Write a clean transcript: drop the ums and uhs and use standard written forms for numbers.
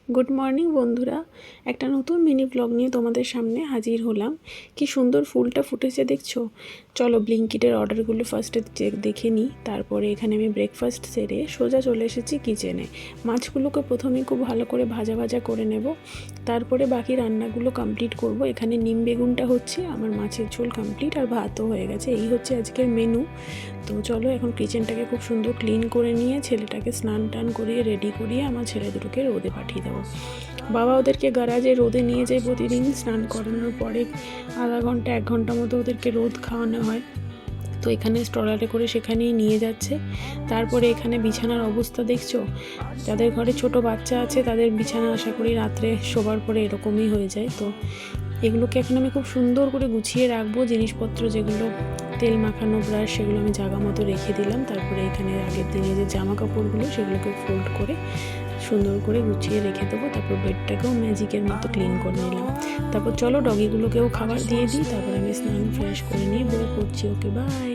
Good morning বন্ধুরা, একটা নতুন মিনি ব্লগ নিয়ে তোমাদের সামনে হাজির হলাম। কি সুন্দর ফুলটা ফুটেছে দেখছো। চলো ব্লিঙ্কিটের অর্ডারগুলো ফার্স্টে দেখে নিই, তারপরে এখানে আমি ব্রেকফাস্ট সেরে সোজা চলে এসেছি কিচেনে। মাছগুলোকে প্রথমে খুব ভালো করে ভাজা ভাজা করে নেব, তারপরে বাকি রান্নাগুলো কমপ্লিট করব। এখানে নিম বেগুনটা হচ্ছে, আমার মাছের ঝোল কমপ্লিট আর ভাতও হয়ে গেছে। এই হচ্ছে আজকের মেনু। তো চলো এখন কিচেনটাকে খুব সুন্দর ক্লিন করে নিয়ে ছেলেটাকে স্নান টান করিয়ে রেডি করিয়ে আমার ছেলে দুটোকে রোদে পাঠিয়ে দেবো। বাবা ওদেরকে গ্যারাজে রোদে নিয়ে যায় প্রতিদিন। স্নান করানোর পরে আধা ঘন্টা 1 ঘন্টা মতো ওদেরকে রোদ খাওয়ানো হয়। তো এখানে স্ট্রলারে করে সেখানেই নিয়ে যাচ্ছে। তারপরে এখানে বিছানার অবস্থা দেখছো। যাদের ঘরে ছোট বাচ্চা আছে তাদের বিছানা আশা করি রাত্রে শোবার পরে এরকমই হয়ে যায়। তো এগুলোকে এখন আমি খুব সুন্দর করে গুছিয়ে রাখবো। জিনিসপত্র যেগুলো তেল মাখানো ব্রাশ সেগুলো আমি জায়গা মতো রেখে দিলাম। তারপরে এখানে আগের দিনে যে জামা কাপড়গুলো সেগুলোকে ফোল্ড করে সুন্দর করে গুছিয়ে রেখে দেবো। তারপর বেডটাকেও ম্যাজিকের মতো ক্লিন করে নিলাম। তারপর চলো ডগিগুলোকেও খাবার দিয়ে দিই, তারপর আমি স্নান ফ্রেশ করে নিয়ে বই করছি। Okay bye.